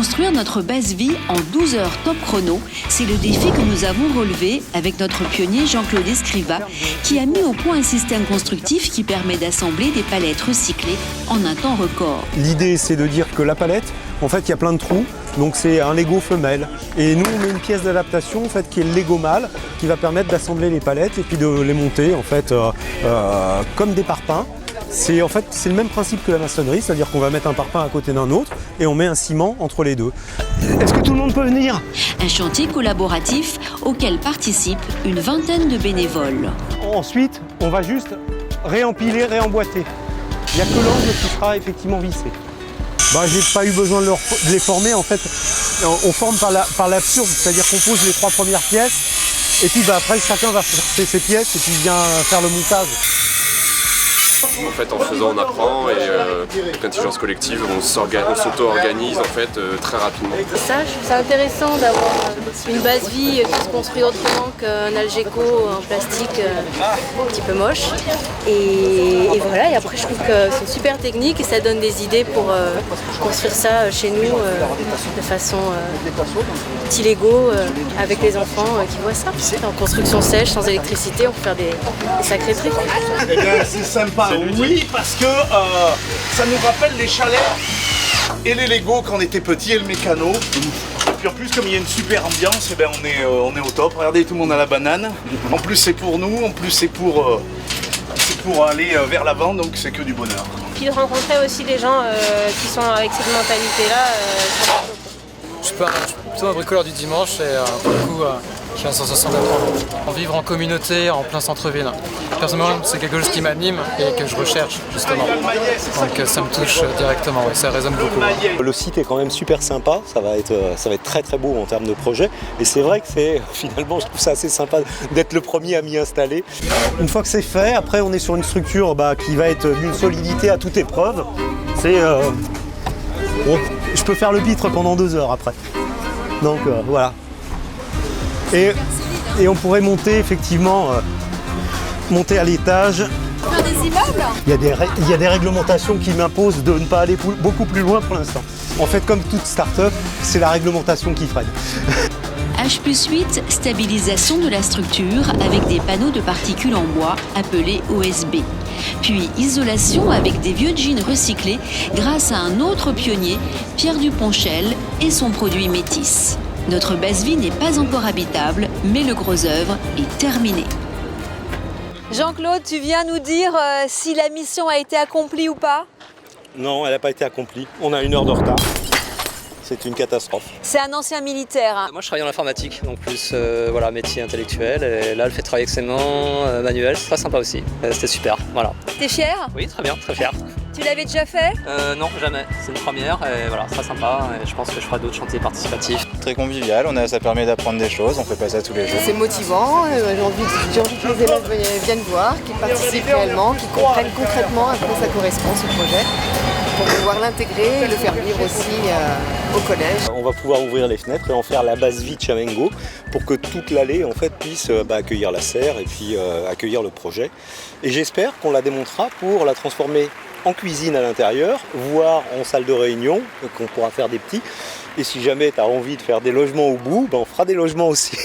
Construire notre base vie en 12 heures top chrono, c'est le défi que nous avons relevé avec notre pionnier Jean-Claude Escriva, qui a mis au point un système constructif qui permet d'assembler des palettes recyclées en un temps record. L'idée, c'est de dire que la palette, en fait, il y a plein de trous, donc c'est un Lego femelle. Et nous, on met une pièce d'adaptation, en fait, qui est le Lego mâle, qui va permettre d'assembler les palettes et puis de les monter, en fait, comme des parpaings. C'est le même principe que la maçonnerie, c'est-à-dire qu'on va mettre un parpaing à côté d'un autre et on met un ciment entre les deux. Est-ce que tout le monde peut venir? Un chantier collaboratif auquel participent une vingtaine de bénévoles. Ensuite, on va juste réempiler, réemboîter. Il n'y a que l'angle qui sera effectivement vissé. J'ai pas eu besoin de les former, en fait. On forme par l'absurde, c'est-à-dire qu'on pose les 3 premières pièces et puis après chacun va faire ses pièces et puis vient faire le montage. En fait, en faisant, on apprend et avec l'intelligence collective, on s'auto-organise en fait très rapidement. Ça, je trouve ça intéressant d'avoir une base vie qui se construit autrement qu'un Algeco en plastique un petit peu moche. Et voilà, et après je trouve que c'est une super technique et ça donne des idées pour construire ça chez nous de façon petit Lego avec les enfants qui voient ça. En construction sèche, sans électricité, on peut faire des sacrés trucs. Eh bien, c'est sympa. Oui, parce que ça nous rappelle les chalets et les Lego quand on était petit et le mécano. Et puis en plus, comme il y a une super ambiance, eh ben on est au top. Regardez, tout le monde a la banane. En plus, c'est pour nous, en plus, c'est pour aller vers l'avant, donc c'est que du bonheur. Puis de rencontrer aussi des gens qui sont avec cette mentalité-là. Je suis plutôt un bricoleur du dimanche et pour le coup, je suis une sensation d'apprendre. Vivre en communauté, en plein centre-ville. Personnellement, c'est quelque chose qui m'anime et que je recherche justement. Donc ça me touche directement, ça résonne beaucoup. Le site est quand même super sympa, ça va être très très beau en termes de projet. Et c'est vrai que finalement, je trouve ça assez sympa d'être le premier à m'y installer. Une fois que c'est fait, après on est sur une structure qui va être d'une solidité à toute épreuve. Je peux faire le pitre pendant 2 heures après. Donc voilà. Et on pourrait monter effectivement, monter à l'étage. Faire des immeubles ? Il y a des réglementations qui m'imposent de ne pas aller beaucoup plus loin pour l'instant. En fait, comme toute start-up, c'est la réglementation qui freine. H+8, stabilisation de la structure avec des panneaux de particules en bois appelés OSB. Puis isolation avec des vieux jeans recyclés grâce à un autre pionnier, Pierre Duponchel, et son produit Métis. Notre base vie n'est pas encore habitable, mais le gros œuvre est terminé. Jean-Claude, tu viens nous dire si la mission a été accomplie ou pas? Non, elle n'a pas été accomplie. On a 1 heure de retard. C'est une catastrophe. C'est un ancien militaire. Hein. Moi je travaille en informatique, donc plus métier intellectuel. Et là, elle fait travailler extrêmement manuel, c'est très sympa aussi. C'était super, voilà. T'es fier? Oui, très bien, très fier. Tu l'avais déjà fait? Non, jamais. C'est une première et voilà, très sympa. Et je pense que je ferai d'autres chantiers participatifs. Très convivial, ça permet d'apprendre des choses, on fait pas ça tous les jours. C'est motivant, j'ai envie que les élèves viennent voir, qu'ils participent réellement, qu'ils comprennent concrètement à quoi ça correspond ce projet, pour pouvoir l'intégrer et le faire vivre aussi au collège. On va pouvoir ouvrir les fenêtres et en faire la base vie de Chamengo pour que toute l'allée en fait puisse accueillir la serre et puis accueillir le projet. Et j'espère qu'on la démontera pour la transformer en cuisine à l'intérieur, voire en salle de réunion, qu'on pourra faire des petits. Et si jamais tu as envie de faire des logements au bout, on fera des logements aussi.